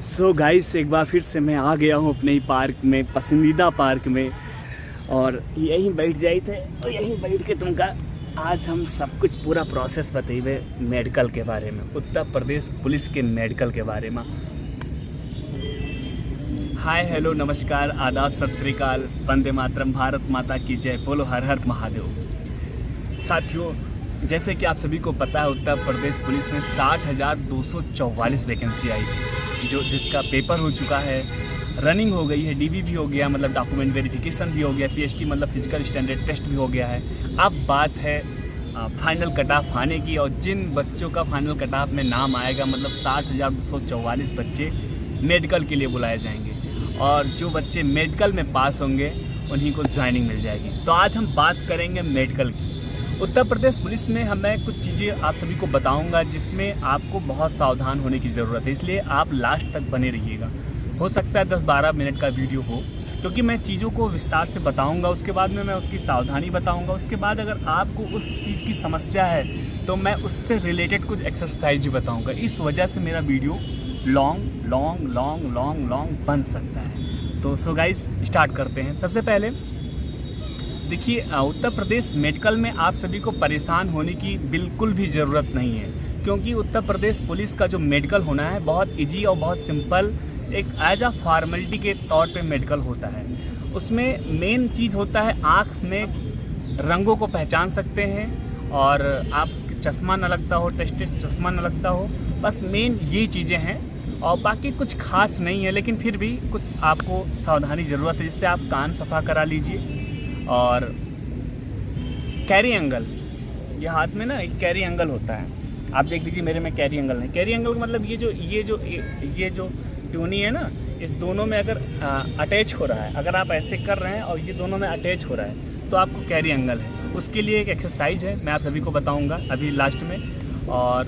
So guys, एक बार फिर से मैं आ गया हूँ अपने ही पार्क में, पसंदीदा पार्क में। और यहीं बैठ जाए थे और यहीं बैठ के तुमका आज हम सब कुछ पूरा प्रोसेस बतेबे मेडिकल के बारे में, उत्तर प्रदेश पुलिस के मेडिकल के बारे में। हाय हेलो नमस्कार आदाब सत श्री अकाल, वंदे मातरम, भारत माता की जय, बोलो हर हर महादेव। साथियों, जैसे कि आप सभी को पता है, उत्तर प्रदेश पुलिस में 60,244 वैकेंसी आई थी, जिसका पेपर हो चुका है, रनिंग हो गई है, डीवी भी हो गया, मतलब डॉक्यूमेंट वेरिफिकेशन भी हो गया, पीएचटी मतलब फिजिकल स्टैंडर्ड टेस्ट भी हो गया है। अब बात है फाइनल कट ऑफ आने की, और जिन बच्चों का फाइनल कट ऑफ में नाम आएगा, मतलब 60,244 बच्चे मेडिकल के लिए बुलाए जाएंगे, और जो बच्चे मेडिकल में पास होंगे उन्हीं को ज्वाइनिंग मिल जाएगी। तो आज हम बात करेंगे मेडिकल की। उत्तर प्रदेश पुलिस में मैं कुछ चीज़ें आप सभी को बताऊंगा जिसमें आपको बहुत सावधान होने की ज़रूरत है, इसलिए आप लास्ट तक बने रहिएगा। हो सकता है 10-12 मिनट का वीडियो हो, क्योंकि मैं चीज़ों को विस्तार से बताऊंगा, उसके बाद में मैं उसकी सावधानी बताऊंगा। उसके बाद अगर आपको उस चीज़ की समस्या है तो मैं उससे रिलेटेड कुछ एक्सरसाइज भी बताऊँगा। इस वजह से मेरा वीडियो लॉन्ग बन सकता है। तो सो गाइस, स्टार्ट करते हैं। सबसे पहले देखिए, उत्तर प्रदेश मेडिकल में आप सभी को परेशान होने की बिल्कुल भी ज़रूरत नहीं है, क्योंकि उत्तर प्रदेश पुलिस का जो मेडिकल होना है बहुत इजी और बहुत सिंपल, एक एज अ फॉर्मेलिटी के तौर पे मेडिकल होता है। उसमें मेन चीज़ होता है, आँख में रंगों को पहचान सकते हैं, और आप चश्मा न लगता हो, टेस्टेड चश्मा न लगता हो, बस मेन ये चीज़ें हैं। और बाकी कुछ खास नहीं है, लेकिन फिर भी कुछ आपको सावधानी ज़रूरत है, जिससे आप कान सफ़ा करा लीजिए। और कैरी एंगल, ये हाथ में ना एक कैरी एंगल होता है, आप देख लीजिए मेरे में कैरी एंगल नहीं। कैरी एंगल का मतलब ये जो टूनी है ना, इस दोनों में अगर अटैच हो रहा है, अगर आप ऐसे कर रहे हैं और ये दोनों में अटैच हो रहा है, तो आपको कैरी एंगल है। उसके लिए एक एक्सरसाइज है, मैं आप सभी को बताऊंगा अभी लास्ट में। और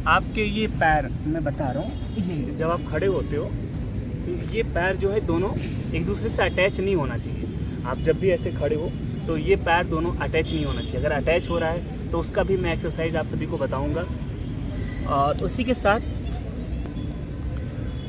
आपके ये पैर, मैं बता रहा हूँ, ये जब आप खड़े होते हो तो ये पैर जो है दोनों एक दूसरे से अटैच नहीं होना चाहिए। आप जब भी ऐसे खड़े हो तो ये पैर दोनों अटैच नहीं होना चाहिए। अगर अटैच हो रहा है तो उसका भी मैं एक्सरसाइज आप सभी को बताऊंगा। और उसी के साथ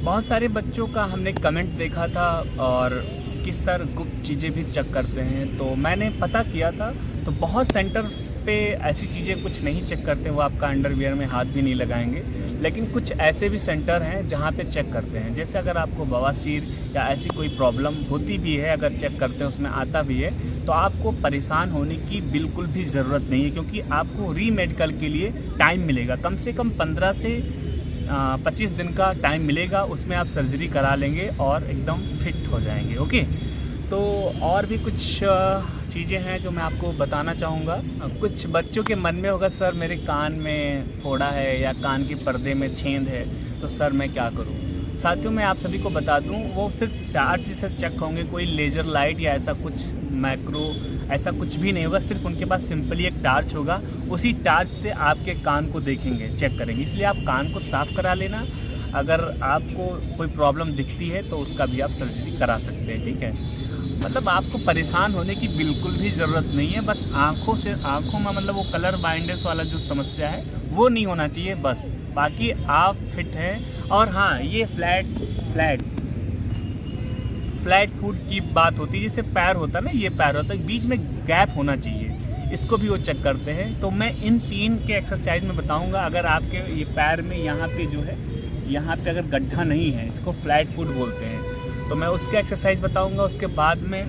बहुत सारे बच्चों का हमने कमेंट देखा था, और कि सर गुप्त चीज़ें भी चेक करते हैं, तो मैंने पता किया था, तो बहुत सेंटर्स पे ऐसी चीज़ें कुछ नहीं चेक करते, वो आपका अंडरवियर में हाथ भी नहीं लगाएंगे। लेकिन कुछ ऐसे भी सेंटर हैं जहाँ पे चेक करते हैं, जैसे अगर आपको बवासीर या ऐसी कोई प्रॉब्लम होती भी है, अगर चेक करते हैं उसमें आता भी है, तो आपको परेशान होने की बिल्कुल भी ज़रूरत नहीं है, क्योंकि आपको री मेडिकल के लिए टाइम मिलेगा, कम से कम 15 से 25 दिन का टाइम मिलेगा। उसमें आप सर्जरी करा लेंगे और एकदम फिट हो जाएंगे। ओके, तो और भी कुछ चीज़ें हैं जो मैं आपको बताना चाहूँगा। कुछ बच्चों के मन में होगा, सर मेरे कान में फोड़ा है या कान के पर्दे में छेद है, तो सर मैं क्या करूँ। साथियों, मैं आप सभी को बता दूँ, वो सिर्फ टार्च से चेक होंगे, कोई लेज़र लाइट या ऐसा कुछ मैक्रो ऐसा कुछ भी नहीं होगा। सिर्फ उनके पास सिंपली एक टार्च होगा, उसी टार्च से आपके कान को देखेंगे, चेक करेंगे। इसलिए आप कान को साफ़ करा लेना। अगर आपको कोई प्रॉब्लम दिखती है तो उसका भी आप सर्जरी करा सकते हैं, ठीक है। मतलब आपको परेशान होने की बिल्कुल भी ज़रूरत नहीं है, बस आँखों में मतलब वो कलर बाइंडर्स वाला जो समस्या है वो नहीं होना चाहिए, बस। बाकी आप फिट हैं। और हाँ, ये फ्लैट फुट की बात होती है, जैसे पैर होता है ना, ये पैर होता है, बीच में गैप होना चाहिए, इसको भी वो चेक करते हैं। तो मैं इन 3 के एक्सरसाइज में बताऊंगा। अगर आपके ये पैर में यहाँ पे जो है, यहाँ पे अगर गड्ढा नहीं है, इसको फ्लैट फुट बोलते हैं, तो मैं उसके एक्सरसाइज बताऊंगा। उसके बाद में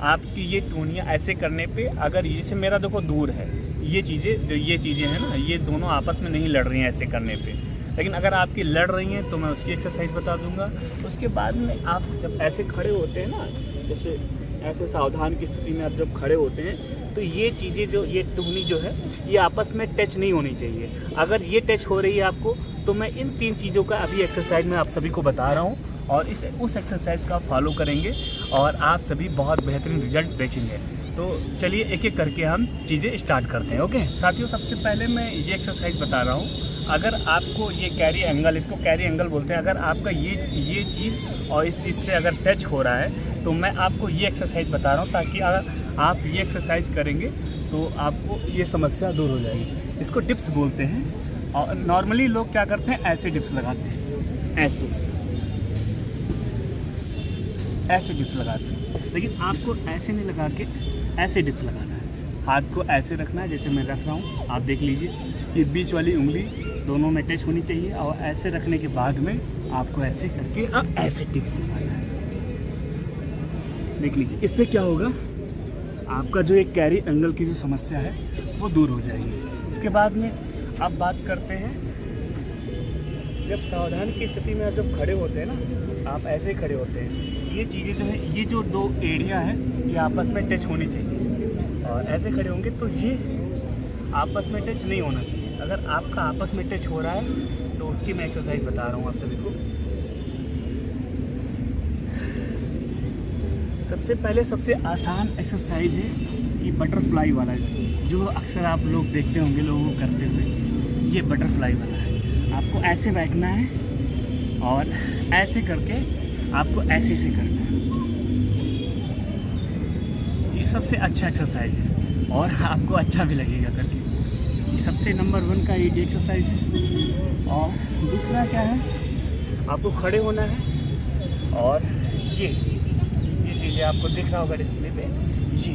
आपकी ये टूनियाँ ऐसे करने पे, अगर जैसे मेरा देखो दूर है, ये चीज़ें हैं ना, ये दोनों आपस में नहीं लड़ रही हैं ऐसे करने पे, लेकिन अगर आपकी लड़ रही हैं तो मैं उसकी एक्सरसाइज बता दूंगा। उसके बाद में आप जब ऐसे खड़े होते हैं ना, जैसे ऐसे सावधान की स्थिति में आप जब खड़े होते हैं, तो ये चीज़ें जो ये टूनी जो है, ये आपस में टच नहीं होनी चाहिए। अगर ये टच हो रही है आपको, तो मैं इन 3 चीज़ों का अभी एक्सरसाइज में आप सभी को बता रहा हूँ, और उस एक्सरसाइज का फॉलो करेंगे और आप सभी बहुत बेहतरीन रिजल्ट देखेंगे। तो चलिए एक एक करके हम चीज़ें स्टार्ट करते हैं। ओके साथियों, सबसे पहले मैं ये एक्सरसाइज बता रहा हूँ। अगर आपको ये कैरी एंगल, इसको कैरी एंगल बोलते हैं, अगर आपका ये चीज़ और इस चीज़ से अगर टच हो रहा है, तो मैं आपको ये एक्सरसाइज बता रहा हूँ, ताकि अगर आप ये एक्सरसाइज करेंगे तो आपको ये समस्या दूर हो जाएगी। इसको डिप्स बोलते हैं, और नॉर्मली लोग क्या करते हैं, ऐसे डिप्स लगाते हैं, ऐसे ऐसे डिप्स लगाते हैं, लेकिन आपको ऐसे नहीं लगा के ऐसे डिप्स लगाना है। हाथ को ऐसे रखना है जैसे मैं रख रहा हूँ, आप देख लीजिए, ये बीच वाली उंगली दोनों में टच होनी चाहिए, और ऐसे रखने के बाद में आपको ऐसे करके अब ऐसे टिप्स लगाना है। देख लीजिए, इससे क्या होगा, आपका जो एक कैरी एंगल की जो समस्या है वो दूर हो जाएगी। इसके बाद में अब बात करते हैं, जब सावधान की स्थिति में आप जब खड़े होते हैं ना, आप ऐसे खड़े होते हैं, ये चीज़ें जो है, ये जो दो एड़ियाँ हैं ये आपस में टच होनी चाहिए, और ऐसे खड़े होंगे तो ये आपस में टच नहीं होना चाहिए। अगर आपका आपस में टच हो रहा है तो उसकी मैं एक्सरसाइज बता रहा हूँ आप सभी को। सबसे पहले सबसे आसान एक्सरसाइज है ये बटरफ्लाई वाला, जो अक्सर आप लोग देखते होंगे लोगों को करते हुए। ये बटरफ्लाई वाला है, आपको ऐसे बैठना है और ऐसे करके आपको ऐसे ऐसे करना है। ये सबसे अच्छा एक्सरसाइज है और आपको अच्छा भी लगेगा करके। ये सबसे नंबर 1 का ये एक्सरसाइज है। और दूसरा क्या है, आपको खड़े होना है और ये चीज़ें आपको दिख रहा होगा डिस्प्ले पे, ये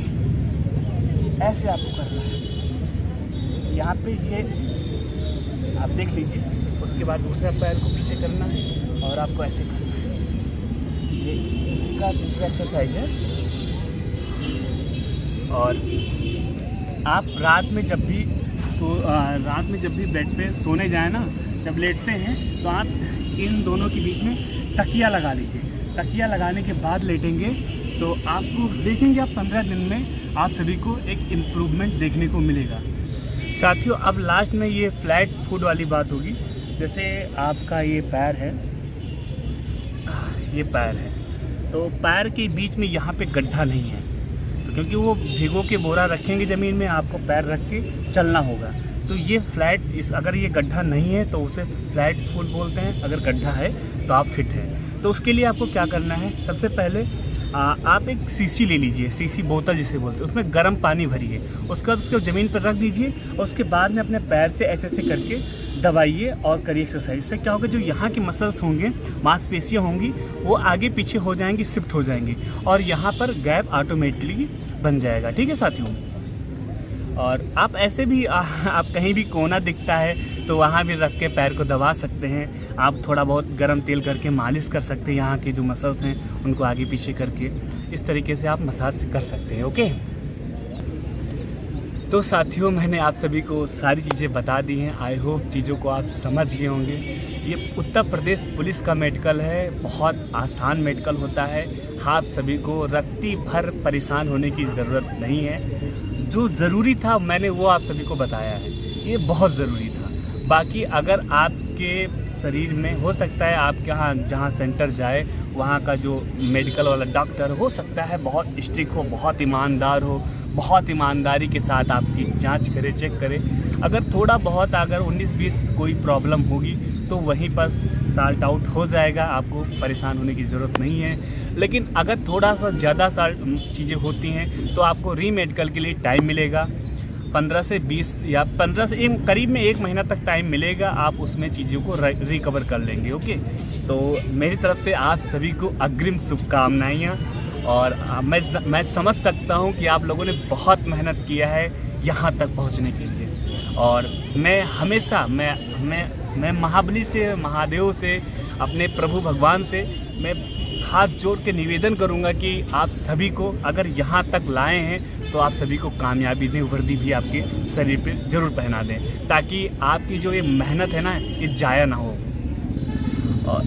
ऐसे आपको करना है। यहाँ पे ये आप देख लीजिए, उसके बाद दूसरे पैर को पीछे करना है और आपको ऐसे करना है। ये इसका दूसरा एक्सरसाइज है। और आप रात में जब भी बेड पे सोने जाए ना, जब लेटते हैं तो आप इन दोनों के बीच में तकिया लगा लीजिए। तकिया लगाने के बाद लेटेंगे तो आपको देखेंगे, आप 15 दिन में आप सभी को एक इम्प्रूवमेंट देखने को मिलेगा। साथियों, अब लास्ट में ये फ्लैट फुट वाली बात होगी। जैसे आपका ये पैर है, ये पैर है, तो पैर के बीच में यहाँ पे गड्ढा नहीं है, तो क्योंकि वो भिगो के बोरा रखेंगे ज़मीन में, आपको पैर रख के चलना होगा। तो ये फ्लैट, अगर ये गड्ढा नहीं है तो उसे फ्लैट फुट बोलते हैं, अगर गड्ढा है तो आप फिट हैं। तो उसके लिए आपको क्या करना है, सबसे पहले आप एक सीसी ले लीजिए, सीसी बोतल जिसे बोलते हैं, उसमें गर्म पानी भरिए, उसके बाद उसको ज़मीन पर रख दीजिए और उसके बाद में अपने पैर से ऐसे ऐसे करके दबाइए और करिए एक्सरसाइज। से क्या होगा, जो यहाँ की मसल्स होंगे, मांसपेशियाँ होंगी, वो आगे पीछे हो जाएंगी, शिफ्ट हो जाएंगी और यहाँ पर गैप ऑटोमेटिकली बन जाएगा। ठीक है साथियों। और आप ऐसे भी आप कहीं भी कोना दिखता है तो वहाँ भी रख के पैर को दबा सकते हैं। आप थोड़ा बहुत गर्म तेल करके मालिश कर सकते हैं, यहाँ के जो मसल्स हैं उनको आगे पीछे करके, इस तरीके से आप मसाज कर सकते हैं। ओके, तो साथियों, मैंने आप सभी को सारी चीज़ें बता दी हैं। आई होप चीज़ों को आप समझ गए होंगे। ये उत्तर प्रदेश पुलिस का मेडिकल है, बहुत आसान मेडिकल होता है। आप सभी को रत्ती भर परेशान होने की ज़रूरत नहीं है। जो ज़रूरी था मैंने वो आप सभी को बताया है, ये बहुत ज़रूरी था। बाकी अगर आपके शरीर में, हो सकता है आपके यहाँ जहाँ सेंटर जाए वहाँ का जो मेडिकल वाला डॉक्टर हो सकता है बहुत स्ट्रिक्ट हो, बहुत ईमानदार हो, बहुत ईमानदारी के साथ आपकी जांच करे, चेक करे। अगर थोड़ा बहुत अगर 19-20 कोई प्रॉब्लम होगी तो वहीं पर सॉल्ट आउट हो जाएगा, आपको परेशान होने की ज़रूरत नहीं है। लेकिन अगर थोड़ा सा ज़्यादा चीज़ें होती हैं तो आपको रीमेडिकल के लिए टाइम मिलेगा, 15 से 20 या 15 से करीब में 1 महीना तक टाइम मिलेगा। आप उसमें चीज़ों को रिकवर कर लेंगे। ओके, तो मेरी तरफ से आप सभी को अग्रिम शुभकामनाएँ। और मैं समझ सकता हूँ कि आप लोगों ने बहुत मेहनत किया है यहाँ तक पहुँचने के लिए। और मैं हमेशा मैं महाबली से, महादेव से, अपने प्रभु भगवान से मैं हाथ जोड़ के निवेदन करूँगा कि आप सभी को अगर यहाँ तक लाए हैं तो आप सभी को कामयाबी दें, वर्दी भी आपके शरीर पे ज़रूर पहना दें, ताकि आपकी जो ये मेहनत है ना, ये ज़ाया ना हो।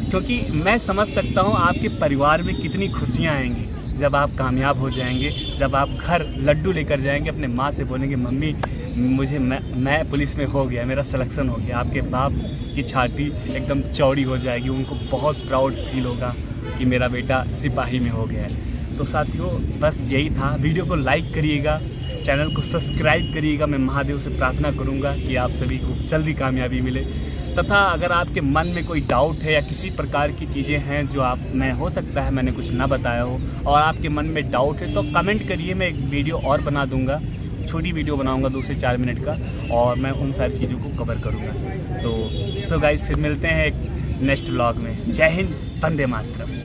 क्योंकि मैं समझ सकता हूँ आपके परिवार में कितनी खुशियाँ आएंगी जब आप कामयाब हो जाएंगे, जब आप घर लड्डू लेकर जाएंगे, अपने माँ से बोलेंगे मम्मी मैं पुलिस में हो गया, मेरा सिलेक्शन हो गया। आपके बाप की छाती एकदम चौड़ी हो जाएगी, उनको बहुत प्राउड फील होगा कि मेरा बेटा सिपाही में हो गया है। तो साथियों, बस यही था। वीडियो को लाइक करिएगा, चैनल को सब्सक्राइब करिएगा। मैं महादेव से प्रार्थना करूंगा कि आप सभी को जल्दी कामयाबी मिले। तथा अगर आपके मन में कोई डाउट है या किसी प्रकार की चीज़ें हैं जो आप में हो सकता है मैंने कुछ ना बताया हो और आपके मन में डाउट है तो कमेंट करिए, मैं एक वीडियो और बना दूंगा, छोटी वीडियो बनाऊंगा 2 से 4 मिनट का, और मैं उन सारी चीज़ों को कवर करूंगा। तो सो गाइस, फिर मिलते हैं एक नेक्स्ट व्लॉग में। जय हिंद, वंदे मातरम।